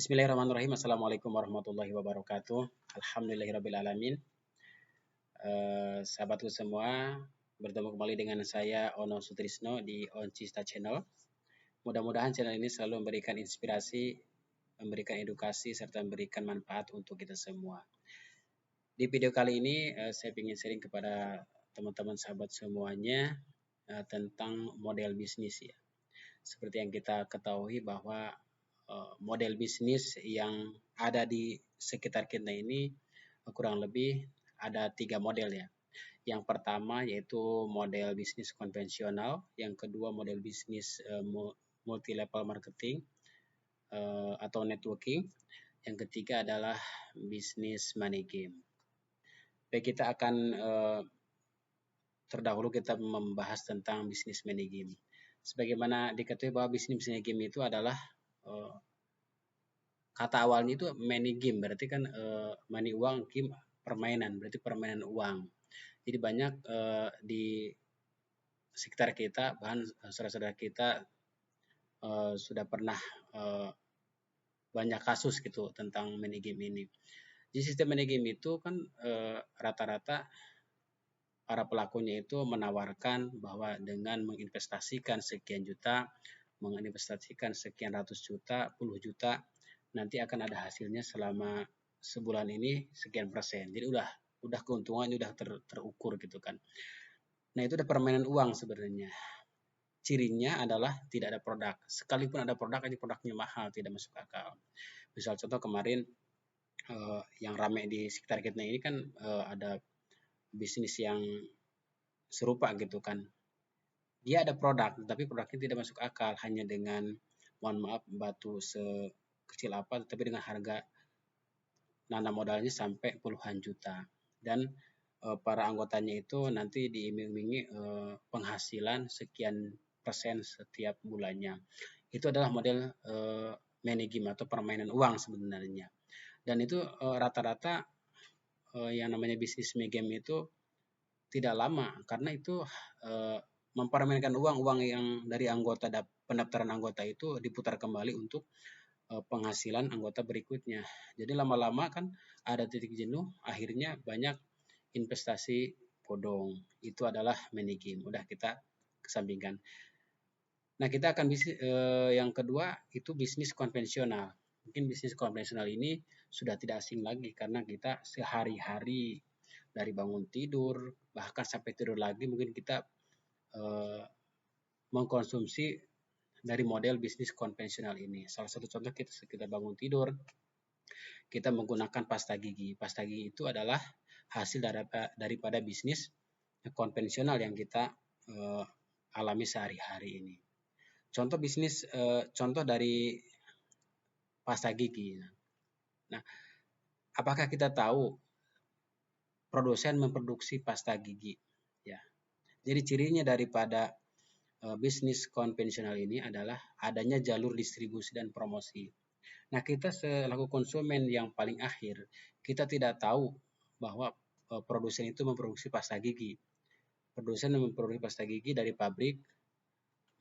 Bismillahirrahmanirrahim. Assalamualaikum warahmatullahi wabarakatuh. Alhamdulillahirrabbilalamin. Sahabatku semua, bertemu kembali dengan saya Ono Sutrisno di Oncista Channel. Mudah-mudahan channel ini selalu memberikan inspirasi, memberikan edukasi, serta memberikan manfaat untuk kita semua. Di video kali ini saya ingin sharing kepada teman-teman sahabat semuanya tentang model bisnis ya. Seperti yang kita ketahui bahwa model bisnis yang ada di sekitar kita ini kurang lebih ada 3 model ya. Yang pertama yaitu model bisnis konvensional, yang kedua model bisnis multi level marketing atau networking, yang ketiga adalah bisnis money game. Baik, kita akan terdahulu kita membahas tentang bisnis money game. Sebagaimana diketahui bahwa bisnis money game itu adalah kata awalnya itu money game, berarti kan money uang, game permainan, berarti permainan uang. Jadi banyak di sekitar kita, bahkan saudara-saudara kita sudah pernah banyak kasus gitu tentang money game ini. Di sistem money game itu kan rata-rata para pelakunya itu menawarkan bahwa dengan menginvestasikan sekian juta, menginvestasikan sekian ratus juta, puluh juta, nanti akan ada hasilnya selama sebulan ini sekian persen. Jadi udah keuntungannya udah terukur gitu kan. Nah, itu ada permainan uang sebenarnya. Cirinya adalah tidak ada produk. Sekalipun ada produk, aja produknya mahal, tidak masuk akal. Misal contoh kemarin yang ramai di sekitar kita ini kan ada bisnis yang serupa gitu kan. Dia ada produk, tapi produknya tidak masuk akal, hanya dengan, mohon maaf, batu sekecil apa, tapi dengan harga nanam modalnya sampai puluhan juta. Dan para anggotanya itu nanti diiming-imingi penghasilan sekian persen setiap bulannya. Itu adalah model money game atau permainan uang sebenarnya. Dan itu rata-rata yang namanya bisnis money game itu tidak lama, karena itu mempermainkan uang yang dari anggota pendaftaran anggota itu diputar kembali untuk penghasilan anggota berikutnya. Jadi lama-lama kan ada titik jenuh, akhirnya banyak investasi bodong. Itu adalah money game. Udah kita kesampingkan. Nah, kita akan yang kedua itu bisnis konvensional. Mungkin bisnis konvensional ini sudah tidak asing lagi karena kita sehari-hari dari bangun tidur, bahkan sampai tidur lagi mungkin kita mengkonsumsi dari model bisnis konvensional ini. Salah satu contoh kita bangun tidur, kita menggunakan pasta gigi. Pasta gigi itu adalah hasil daripada bisnis konvensional yang kita alami sehari-hari ini. Contoh dari pasta gigi. Nah, apakah kita tahu produsen memproduksi pasta gigi? Ya. Jadi cirinya daripada bisnis konvensional ini adalah adanya jalur distribusi dan promosi. Nah, kita selaku konsumen yang paling akhir, kita tidak tahu bahwa produsen itu memproduksi pasta gigi. Produsen memproduksi pasta gigi dari pabrik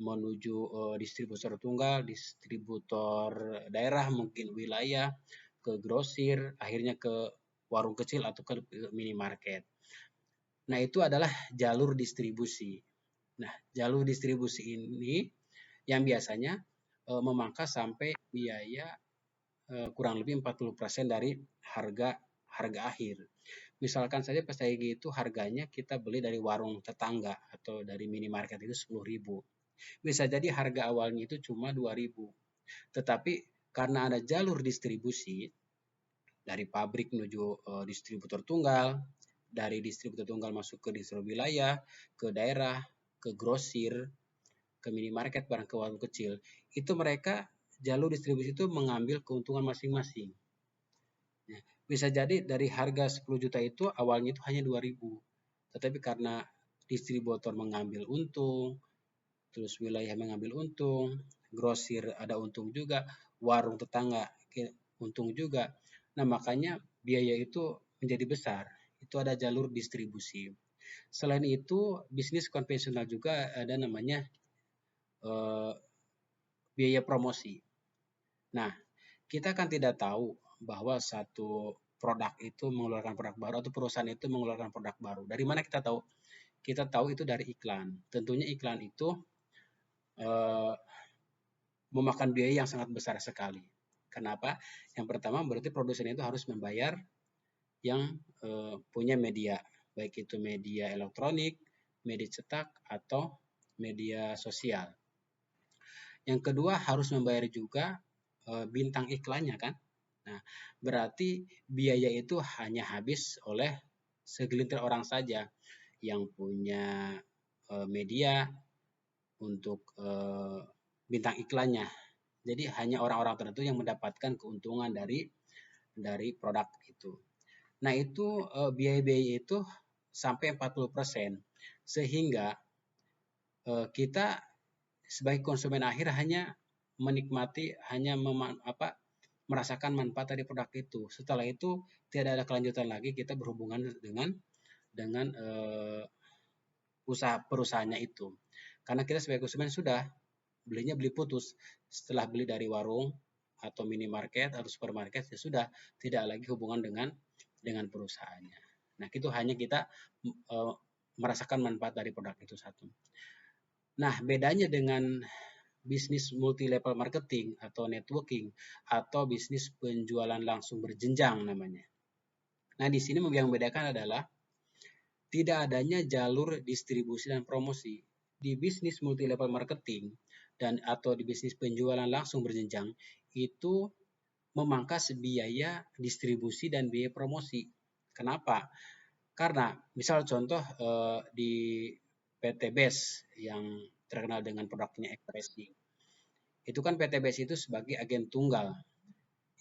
menuju distributor tunggal, distributor daerah, mungkin wilayah, ke grosir, akhirnya ke warung kecil atau ke minimarket. Nah, itu adalah jalur distribusi. Nah, jalur distribusi ini yang biasanya memangkas sampai biaya kurang lebih 40% dari harga akhir. Misalkan saja pasta gigi itu harganya kita beli dari warung tetangga atau dari minimarket itu 10.000. Bisa jadi harga awalnya itu cuma 2.000. Tetapi karena ada jalur distribusi dari pabrik menuju distributor tunggal, dari distributor tunggal masuk ke distributor wilayah, ke daerah, ke grosir, ke minimarket, barang ke warung kecil, itu mereka jalur distribusi itu mengambil keuntungan masing-masing. Nah, bisa jadi dari harga 10 juta itu awalnya itu hanya 2.000. Tetapi karena distributor mengambil untung, terus wilayah mengambil untung, grosir ada untung juga, warung tetangga untung juga. Nah, makanya biaya itu menjadi besar. Itu ada jalur distribusi. Selain itu, bisnis konvensional juga ada namanya biaya promosi. Nah, kita kan tidak tahu bahwa satu produk itu mengeluarkan produk baru atau perusahaan itu mengeluarkan produk baru. Dari mana kita tahu? Kita tahu itu dari iklan. Tentunya iklan itu eh, memakan biaya yang sangat besar sekali. Kenapa? Yang pertama berarti produsen itu harus membayar yang punya media, baik itu media elektronik, media cetak, atau media sosial. Yang kedua harus membayar juga bintang iklannya kan. Nah, berarti biaya itu hanya habis oleh segelintir orang saja yang punya media untuk bintang iklannya. Jadi hanya orang-orang tertentu yang mendapatkan keuntungan dari produk itu. Nah, itu biaya-biaya itu sampai 40%. Sehingga kita sebagai konsumen akhir hanya menikmati, hanya merasakan manfaat dari produk itu. Setelah itu tidak ada kelanjutan lagi kita berhubungan dengan usaha perusahaannya itu. Karena kita sebagai konsumen sudah beli putus. Setelah beli dari warung atau minimarket atau supermarket ya sudah tidak lagi hubungan dengan perusahaannya. Nah, itu hanya kita merasakan manfaat dari produk itu satu. Nah, bedanya dengan bisnis multi level marketing atau networking atau bisnis penjualan langsung berjenjang namanya. Nah, di sini yang membedakan adalah tidak adanya jalur distribusi dan promosi. Di bisnis multi level marketing dan atau di bisnis penjualan langsung berjenjang itu memangkas biaya distribusi dan biaya promosi. Kenapa? Karena misal contoh di PT BES yang terkenal dengan produknya Ekspresi. Itu kan PT BES itu sebagai agen tunggal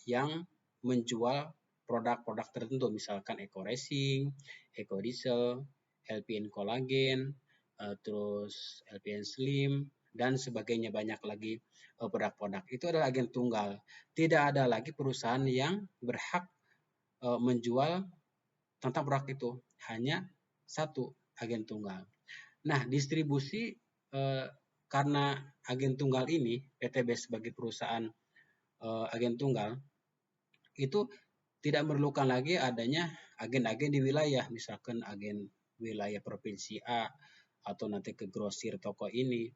yang menjual produk-produk tertentu, misalkan Eco Racing, Eco Diesel, LPN Collagen, terus LPN Slim, dan sebagainya banyak lagi produk-produk. Itu adalah agen tunggal. Tidak ada lagi perusahaan yang berhak menjual tentang produk itu. Hanya satu agen tunggal. Nah, distribusi karena agen tunggal ini, PTB sebagai perusahaan agen tunggal, itu tidak memerlukan lagi adanya agen-agen di wilayah, misalkan agen wilayah provinsi A atau nanti ke grosir toko ini.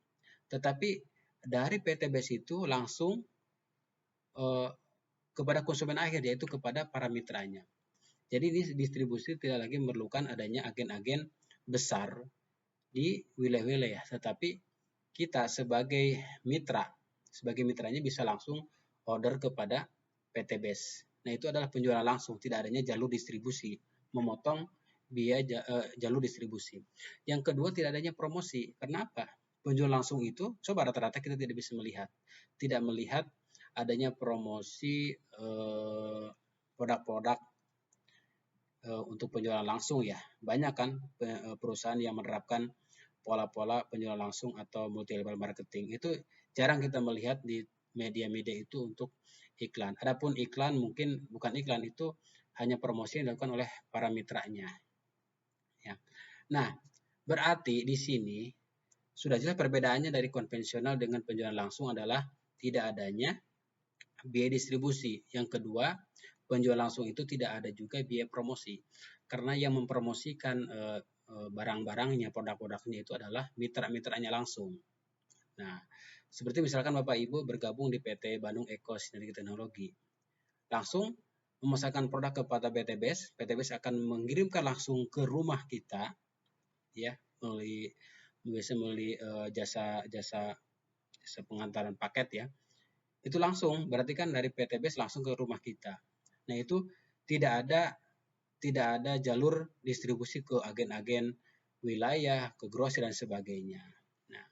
Tetapi dari PTBS itu langsung kepada konsumen akhir, yaitu kepada para mitranya. Jadi ini distribusi tidak lagi memerlukan adanya agen-agen besar di wilayah-wilayah, tetapi kita sebagai mitranya bisa langsung order kepada PTBS. Nah, itu adalah penjualan langsung, tidak adanya jalur distribusi, memotong biaya jalur distribusi. Yang kedua, tidak adanya promosi. Kenapa? Penjualan langsung itu, coba rata-rata kita tidak bisa melihat. Tidak melihat adanya promosi produk-produk untuk penjualan langsung ya. Banyak kan perusahaan yang menerapkan pola-pola penjualan langsung atau multi level marketing. Itu jarang kita melihat di media-media itu untuk iklan. Adapun iklan mungkin bukan iklan, itu hanya promosi yang dilakukan oleh para mitranya. Ya. Nah, berarti di sini sudah jelas perbedaannya dari konvensional dengan penjualan langsung adalah tidak adanya biaya distribusi. Yang kedua, penjual langsung itu tidak ada juga biaya promosi. Karena yang mempromosikan barang-barangnya, produk-produknya itu adalah mitra-mitranya langsung. Nah, seperti misalkan Bapak Ibu bergabung di PT Bandung Eko Sinergi Teknologi. Langsung memasarkan produk kepada PTBS, PTBS akan mengirimkan langsung ke rumah kita, ya, melalui jasa pengantaran paket ya. Itu langsung, berarti kan dari PTBS langsung ke rumah kita. Nah, itu tidak ada jalur distribusi ke agen-agen wilayah, ke grosir dan sebagainya. Nah,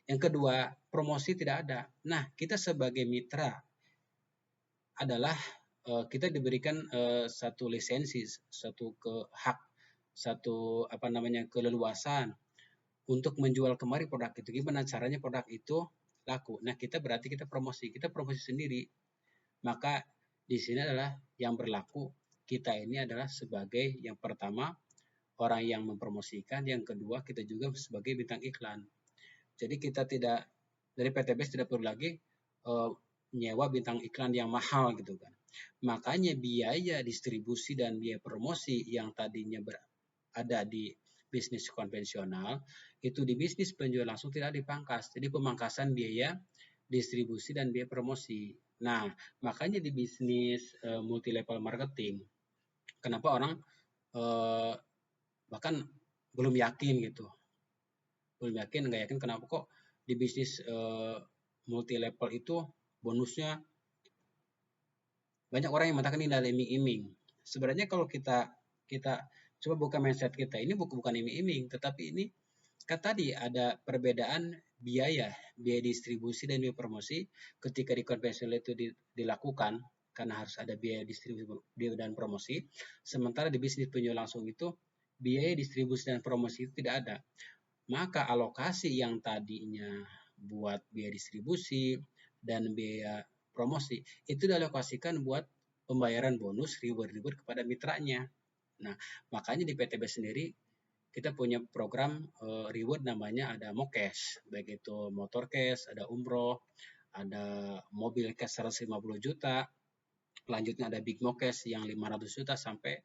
yang kedua, promosi tidak ada. Nah, kita sebagai mitra adalah kita diberikan satu lisensi, satu hak, satu keleluasan untuk menjual kembali produk itu. Gimana caranya produk itu laku? Nah, kita promosi sendiri. Maka di sini adalah yang berlaku, kita ini adalah sebagai yang pertama orang yang mempromosikan, yang kedua kita juga sebagai bintang iklan. Jadi kita tidak, dari PTBS tidak perlu lagi nyewa bintang iklan yang mahal gitu kan. Makanya biaya distribusi dan biaya promosi yang tadinya ada di bisnis konvensional, itu di bisnis penjual langsung tidak dipangkas. Jadi pemangkasan biaya distribusi dan biaya promosi. Nah, makanya di bisnis multi level marketing, kenapa orang bahkan belum yakin gitu, nggak yakin kenapa kok di bisnis multi level itu bonusnya banyak orang yang mengatakan ini adalah iming-iming. Sebenarnya kalau kita kita coba buka mindset kita, ini bukan iming-iming, tetapi ini kan tadi ada perbedaan biaya distribusi dan biaya promosi ketika di konvensional itu dilakukan karena harus ada biaya distribusi dan promosi, sementara di bisnis penjual langsung itu biaya distribusi dan promosi itu tidak ada. Maka alokasi yang tadinya buat biaya distribusi dan biaya promosi itu dialokasikan buat pembayaran bonus reward kepada mitranya. Nah, makanya di PTB sendiri kita punya program reward namanya ada Mokes, baik itu motor cash, ada umroh, ada mobil cash 150 juta, selanjutnya ada big Mokes yang 500 juta sampai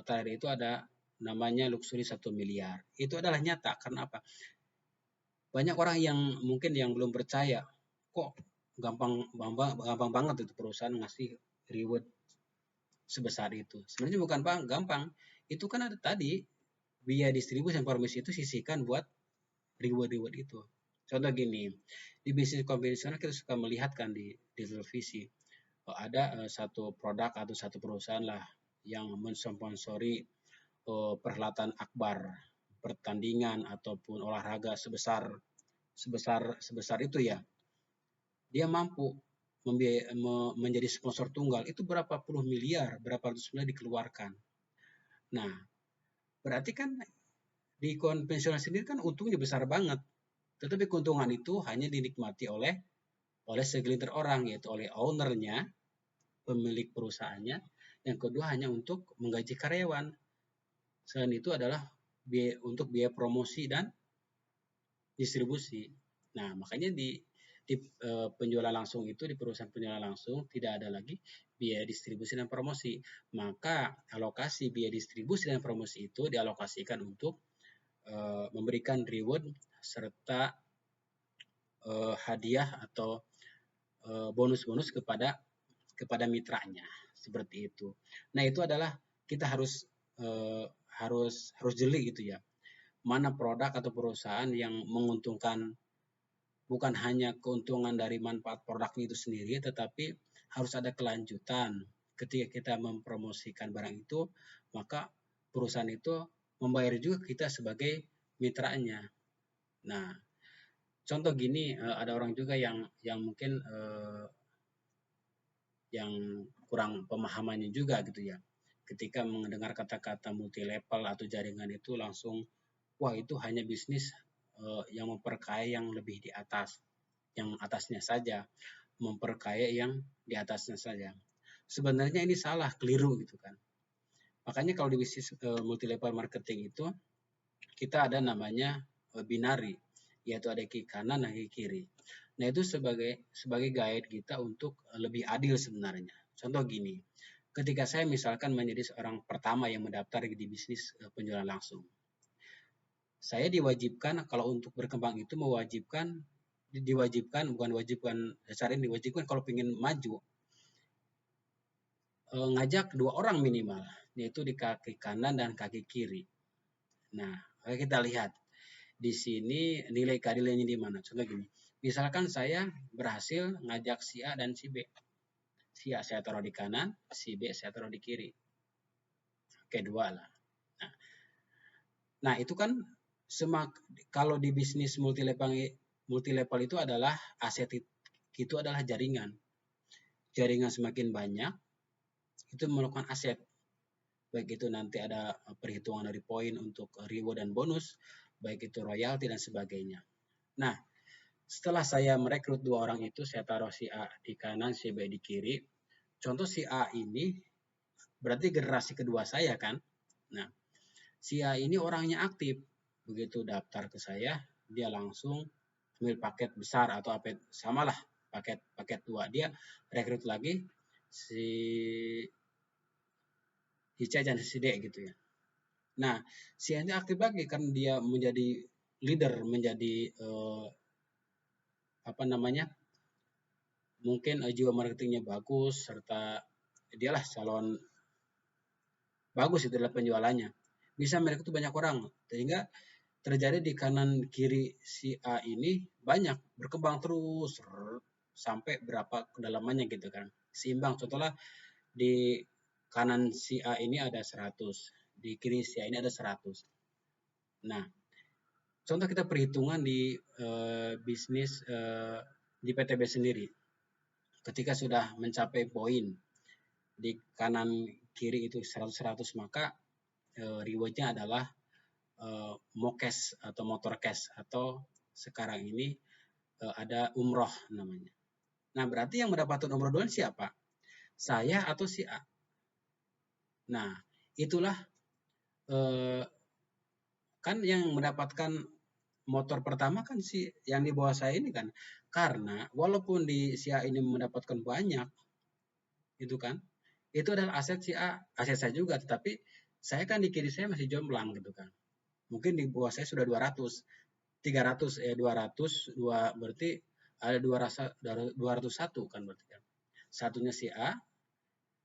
terakhir itu ada namanya luxury 1 miliar. Itu adalah nyata karena apa? Banyak orang yang mungkin yang belum percaya, kok gampang banget itu perusahaan ngasih reward sebesar itu. Sebenarnya bukan gampang, itu kan ada tadi biaya distribusi dan promosi itu sisihkan buat reward itu. Contoh gini, di bisnis konvensional kita suka melihat kan di televisi, ada satu produk atau satu perusahaan lah yang mensponsori perhelatan akbar, pertandingan ataupun olahraga sebesar itu ya. Dia mampu menjadi sponsor tunggal itu berapa puluh miliar, berapa ratus miliar dikeluarkan. Nah, berarti kan di konvensional sendiri kan untungnya besar banget. Tetapi keuntungan itu hanya dinikmati oleh segelintir orang, yaitu oleh ownernya, pemilik perusahaannya. Yang kedua hanya untuk menggaji karyawan. Selain itu adalah untuk biaya promosi dan distribusi. Nah, makanya di penjualan langsung itu, di perusahaan penjualan langsung tidak ada lagi biaya distribusi dan promosi. Maka alokasi biaya distribusi dan promosi itu dialokasikan untuk memberikan reward serta hadiah atau bonus-bonus kepada mitranya, seperti itu. Nah, itu adalah kita harus jeli gitu ya. Mana produk atau perusahaan yang menguntungkan, bukan hanya keuntungan dari manfaat produknya itu sendiri, tetapi harus ada kelanjutan. Ketika kita mempromosikan barang itu, maka perusahaan itu membayar juga kita sebagai mitranya. Nah, contoh gini, ada orang juga yang mungkin yang kurang pemahamannya juga gitu ya. Ketika mendengar kata-kata multi level atau jaringan itu langsung, wah itu hanya bisnis yang memperkaya yang lebih di atas, yang atasnya saja, memperkaya yang di atasnya saja. Sebenarnya ini salah, keliru gitu kan. Makanya kalau di bisnis multi level marketing itu kita ada namanya binari, yaitu ada kiri kanan dan kiri kiri. Nah, itu sebagai guide kita untuk lebih adil sebenarnya. Contoh gini, ketika saya misalkan menjadi seorang pertama yang mendaftar di bisnis penjualan langsung, saya diwajibkan kalau untuk berkembang itu diwajibkan kalau ingin maju ngajak 2 orang minimal, yaitu di kaki kanan dan kaki kiri. Nah, kita lihat di sini nilai keadilannya di mana. Contoh gini, misalkan saya berhasil ngajak si A dan si B. Si A saya taruh di kanan, si B saya taruh di kiri. Oke, 2 lah. Nah, itu kan kalau di bisnis multi level itu adalah aset itu adalah jaringan. Jaringan semakin banyak, itu melakukan aset. Baik itu nanti ada perhitungan dari poin untuk reward dan bonus, baik itu royalti dan sebagainya. Nah, setelah saya merekrut 2 orang itu, saya taruh si A di kanan, si B di kiri. Contoh si A ini berarti generasi kedua saya kan. Nah, si A ini orangnya aktif. Begitu daftar ke saya, dia langsung ambil paket besar atau apa samalah paket 2. Dia rekrut lagi si C dan si D gitu ya. Nah, si A ini aktif lagi karena dia menjadi leader, menjadi apa namanya? Mungkin jiwa marketingnya bagus serta dialah calon bagus itu adalah penjualannya. Bisa merekrut banyak orang sehingga terjadi di kanan kiri si A ini banyak berkembang terus sampai berapa kedalamannya gitu kan. Seimbang. Contohnya di kanan si A ini ada 100, di kiri si A ini ada 100. Nah, contoh kita perhitungan di bisnis di PTB sendiri. Ketika sudah mencapai poin di kanan kiri itu 100-100, maka rewardnya adalah mokes atau motor cash, atau sekarang ini ada umroh namanya. Nah, berarti yang mendapatkan umroh duluan siapa? Saya atau si A? Nah, itulah kan yang mendapatkan motor pertama kan si yang di bawah saya ini kan. Karena walaupun di si A ini mendapatkan banyak, itu kan, itu adalah aset si A, aset saya juga, tetapi saya kan di kiri saya masih jomplang gitu kan. Mungkin di bawah saya sudah 200, 300, 200, 2 berarti ada 201 kan berarti kan. Satunya si A,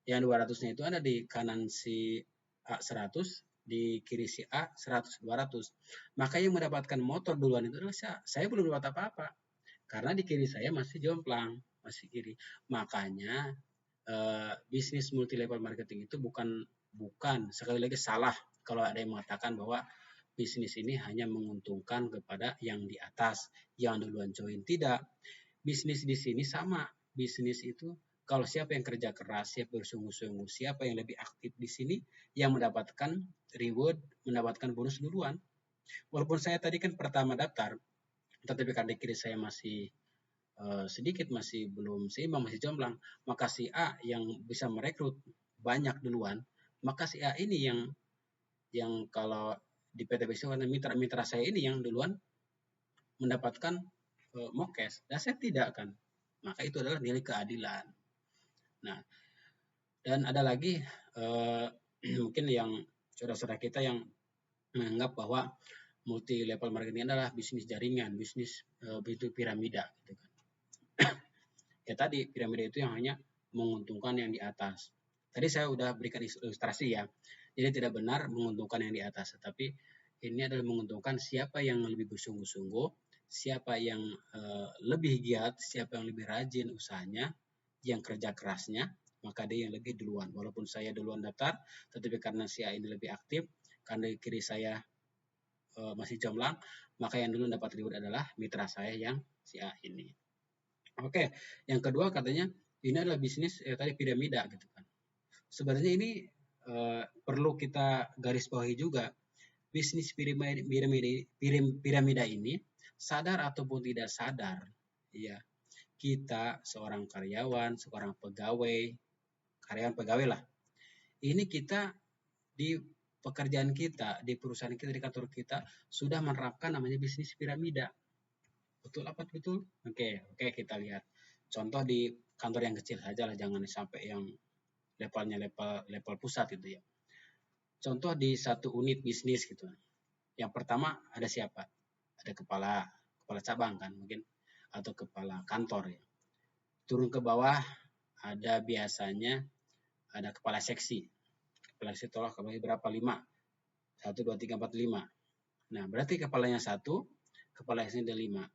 yang 200-nya itu ada di kanan si A 100, di kiri si A 100, 200. Maka yang mendapatkan motor duluan itu adalah saya belum dapat apa-apa. Karena di kiri saya masih jomplang, masih kiri. Makanya bisnis multi level marketing itu bukan sekali lagi salah kalau ada yang mengatakan bahwa bisnis ini hanya menguntungkan kepada yang di atas, yang duluan join. Tidak. Bisnis di sini sama. Bisnis itu kalau siapa yang kerja keras, siapa bersungguh-sungguh, siapa yang lebih aktif di sini, yang mendapatkan reward, mendapatkan bonus duluan. Walaupun saya tadi kan pertama daftar, tetapi karena kiri saya masih sedikit, masih belum seimbang, masih jomplang, maka si A yang bisa merekrut banyak duluan, maka si A ini yang kalau di PTB karena mitra saya ini yang duluan mendapatkan mokes, dan saya tidak kan. Maka itu adalah nilai keadilan. Nah, dan ada lagi mungkin yang saudara-saudara kita yang menganggap bahwa multi level marketing adalah bisnis jaringan, bisnis piramida gitu kan. Ya tadi piramida itu yang hanya menguntungkan yang di atas. Tadi saya sudah berikan ilustrasi ya. Jadi tidak benar menguntungkan yang di atas, tetapi ini adalah menguntungkan siapa yang lebih bersungguh-sungguh, siapa yang lebih giat, siapa yang lebih rajin usahanya, yang kerja kerasnya, maka dia yang lebih duluan. Walaupun saya duluan daftar, tetapi karena si A ini lebih aktif, karena di kiri saya masih jomplang, maka yang dulu dapat reward adalah mitra saya yang si A ini. Oke, yang kedua katanya ini adalah bisnis tadi piramida gitu kan. Sebenarnya ini perlu kita garis bawahi juga. Bisnis piramida ini sadar ataupun tidak sadar, ya kita seorang karyawan, seorang pegawai, karyawan pegawai lah. Ini kita di pekerjaan kita, di perusahaan kita, di kantor kita sudah menerapkan namanya bisnis piramida. Betul apa betul? Oke, kita lihat. Contoh di kantor yang kecil saja lah, jangan sampai yang levelnya level pusat gitu ya. Contoh di satu unit bisnis gitu. Yang pertama ada siapa? Ada kepala cabang kan mungkin, atau kepala kantor ya. Turun ke bawah ada biasanya ada kepala seksi. Kepala seksi tolak berapa? 5. 1, 2, 3, 4, 5. Nah, berarti kepalanya 1, kepala seksi ada 5.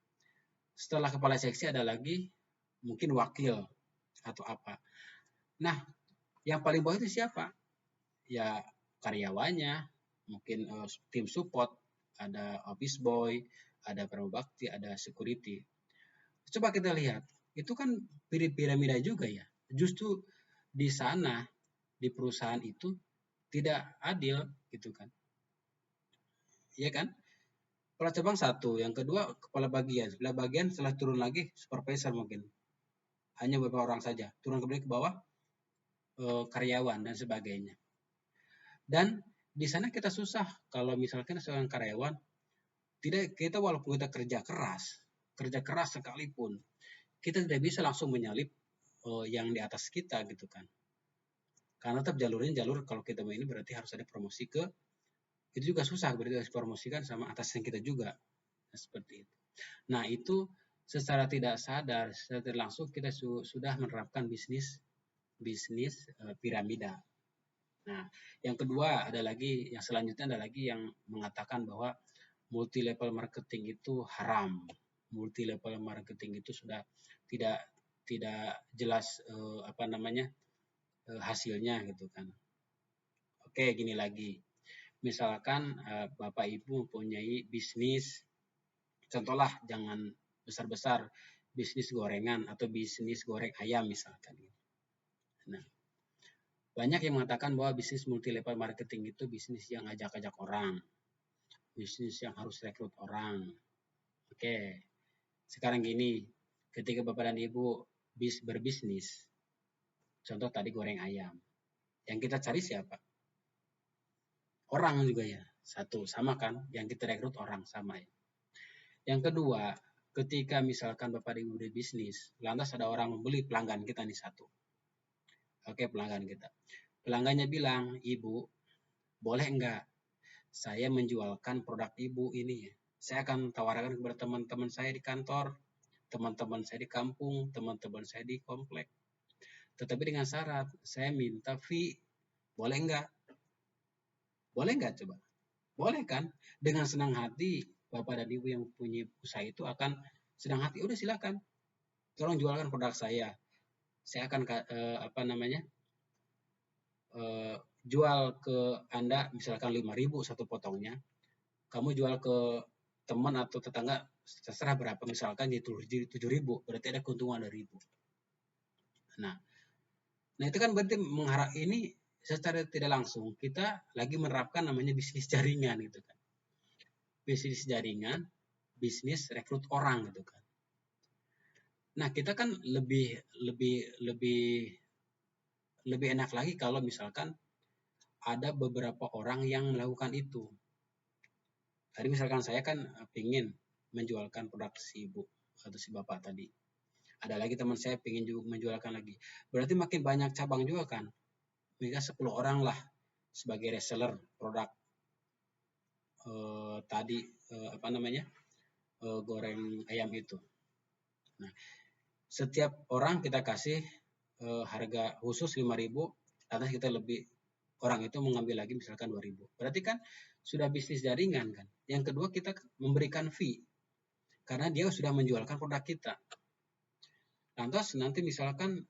Setelah kepala seksi ada lagi mungkin wakil atau apa. Nah, yang paling bawah itu siapa? Ya karyawannya, mungkin tim support, ada office boy, ada prabakti, ada security. Coba kita lihat, itu kan piramida juga ya. Justru di sana, di perusahaan itu tidak adil gitu kan. Iya kan? Kepala cabang 1, yang kedua kepala bagian. Sebelah bagian setelah turun lagi supervisor mungkin. Hanya beberapa orang saja. Turun ke bawah karyawan dan sebagainya. Dan di sana kita susah kalau misalkan seorang karyawan tidak, kita walaupun kita kerja keras sekalipun kita tidak bisa langsung menyalip yang di atas kita gitu kan. Karena tetap jalurnya jalur kalau kita mau ini berarti harus ada promosi ke itu juga susah berarti harus promosikan sama atasan kita juga. Nah, seperti itu. Nah, itu secara tidak sadar, secara tidak langsung kita sudah menerapkan bisnis piramida. Nah, yang kedua ada lagi, yang selanjutnya ada lagi yang mengatakan bahwa multi level marketing itu haram. Multi level marketing itu sudah tidak tidak jelas hasilnya gitu kan. Oke, gini lagi. Misalkan Bapak Ibu mempunyai bisnis, contohlah jangan besar-besar, bisnis gorengan atau bisnis goreng ayam misalkan. Nah, banyak yang mengatakan bahwa bisnis multi level marketing itu bisnis yang ajak-ajak orang, bisnis yang harus rekrut orang. Oke, sekarang gini, ketika Bapak dan Ibu berbisnis, contoh tadi goreng ayam, yang kita cari siapa? Orang juga ya, satu, sama kan? Yang kita rekrut orang, sama ya. Yang kedua, ketika misalkan Bapak dan Ibu berbisnis, lantas ada orang membeli pelanggan kita nih satu. Oke, pelanggan kita. Pelanggannya bilang, Ibu, boleh enggak saya menjualkan produk Ibu ini? Saya akan tawarkan kepada teman-teman saya di kantor, teman-teman saya di kampung, teman-teman saya di komplek. Tetapi dengan syarat, saya minta fee. Boleh enggak? Boleh enggak coba? Boleh kan? Dengan senang hati, Bapak dan Ibu yang punya usaha itu akan senang hati. Udah silakan. Tolong jualkan produk saya. Saya akan jual ke Anda misalkan 5.000 satu potongnya. Kamu jual ke teman atau tetangga terserah berapa, misalkan jadi 7.000, berarti ada keuntungan 2.000. Nah, itu kan berarti mengharap ini secara tidak langsung kita lagi menerapkan namanya bisnis jaringan gitu kan. Bisnis jaringan, bisnis rekrut orang gitu kan. Nah, kita kan lebih enak lagi kalau misalkan ada beberapa orang yang melakukan itu. Tadi misalkan saya kan ingin menjualkan produk si ibu atau si bapak tadi. Ada lagi teman saya ingin juga menjualkan lagi. Berarti makin banyak cabang juga kan. Mereka 10 orang lah sebagai reseller produk goreng ayam itu. Nah, setiap orang kita kasih harga khusus 5.000, atas kita lebih orang itu mengambil lagi misalkan 2.000. Berarti kan sudah bisnis jaringan kan. Yang kedua kita memberikan fee karena dia sudah menjualkan produk kita. Lantas nanti misalkan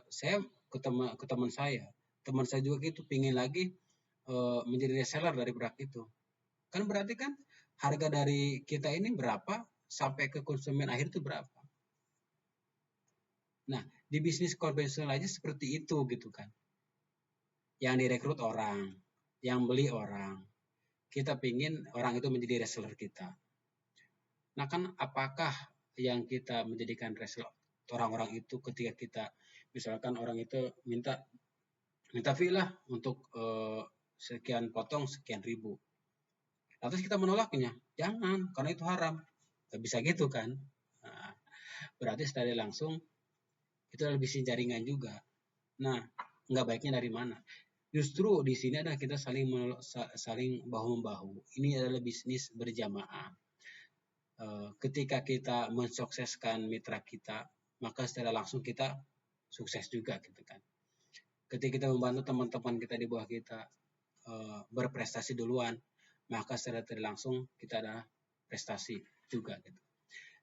saya ke teman saya juga gitu pingin lagi menjadi reseller dari produk itu. Kan berarti kan harga dari kita ini berapa sampai ke konsumen akhir itu berapa. Nah, di bisnis konvensional aja seperti itu gitu kan. Yang direkrut orang, yang beli orang. Kita pingin orang itu menjadi reseller kita. Nah kan apakah yang kita menjadikan reseller orang-orang itu ketika kita misalkan orang itu minta fee lah untuk sekian potong sekian ribu. Lantas kita menolaknya, jangan karena itu haram. Gak bisa gitu kan. Nah, berarti secara langsung itu adalah bisnis jaringan juga. Nah, nggak baiknya dari mana? Justru di sini adalah kita saling bahu-membahu. Ini adalah bisnis berjamaah. Ketika kita mensukseskan mitra kita, maka secara langsung kita sukses juga gitu kan. Ketika kita membantu teman-teman kita di bawah kita berprestasi duluan, maka secara tidak langsung kita ada prestasi juga gitu.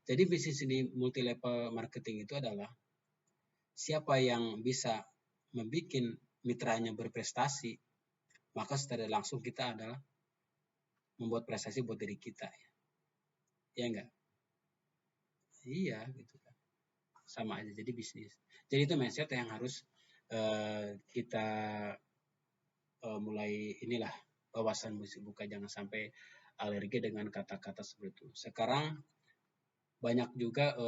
Jadi bisnis ini multi level marketing itu adalah siapa yang bisa membuat mitranya berprestasi, maka secara langsung kita adalah membuat prestasi buat diri kita ya. Ya enggak? Iya gitu kan. Sama aja jadi bisnis. Jadi itu mindset yang harus kita mulai inilah wawasan buka, jangan sampai alergi dengan kata-kata seperti itu. Sekarang banyak juga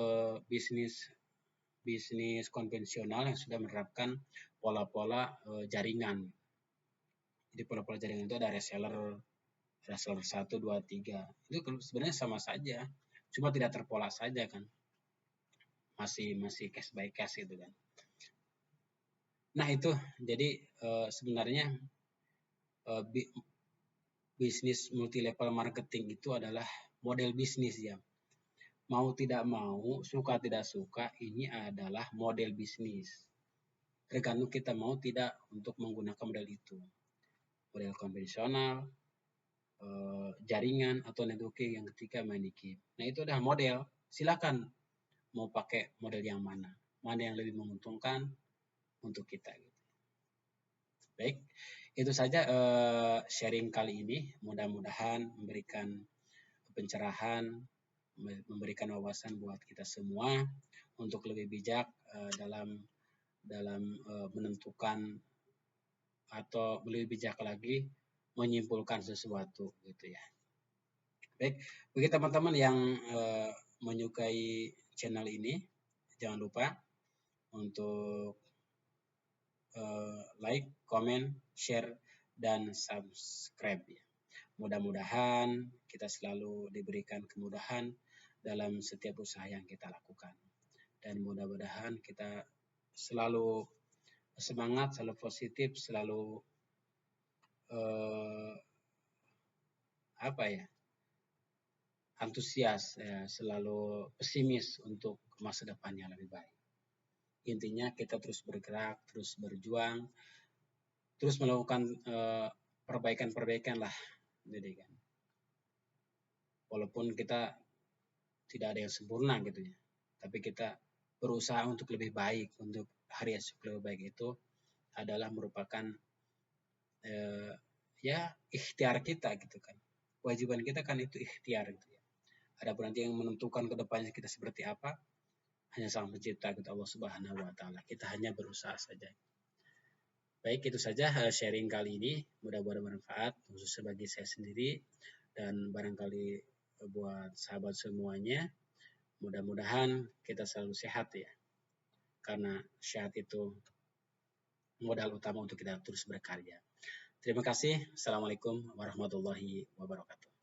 bisnis konvensional yang sudah menerapkan pola-pola jaringan. Jadi pola-pola jaringan itu ada reseller 1, 2, 3. Itu sebenarnya sama saja, cuma tidak terpola saja kan. masih cash by cash gitu kan. Nah itu jadi sebenarnya bisnis multi level marketing itu adalah model bisnis ya. Mau tidak mau, suka tidak suka, ini adalah model bisnis. Tergantung kita mau tidak untuk menggunakan model itu. Model konvensional, jaringan atau networking yang ketika main di game. Nah itu adalah model. Silakan mau pakai model yang mana yang lebih menguntungkan untuk kita. Baik, itu saja sharing kali ini. Mudah-mudahan memberikan pencerahan, memberikan wawasan buat kita semua untuk lebih bijak dalam menentukan atau lebih bijak lagi menyimpulkan sesuatu gitu ya. Baik, bagi teman-teman yang menyukai channel ini, jangan lupa untuk like, comment, share, dan subscribe ya. Mudah-mudahan kita selalu diberikan kemudahan dalam setiap usaha yang kita lakukan. Dan mudah-mudahan kita selalu semangat, selalu positif, selalu antusias, ya, selalu pesimis untuk masa depan yang lebih baik. Intinya kita terus bergerak, terus berjuang, terus melakukan perbaikan-perbaikan lah, jadi kan. Walaupun kita tidak ada yang sempurna gitu ya, tapi kita berusaha untuk lebih baik, untuk hari esok lebih baik itu adalah merupakan ya ikhtiar kita gitu kan. Kewajiban kita kan itu ikhtiar gitu ya. Adapun nanti yang menentukan ke depannya kita seperti apa, hanya Sang Pencipta kita Allah Subhanahu wa taala. Kita hanya berusaha saja. Baik, itu saja sharing kali ini. Mudah-mudahan bermanfaat khusus bagi saya sendiri dan barangkali buat sahabat semuanya. Mudah-mudahan kita selalu sehat ya. Karena sehat itu modal utama untuk kita terus berkarya. Terima kasih. Assalamualaikum warahmatullahi wabarakatuh.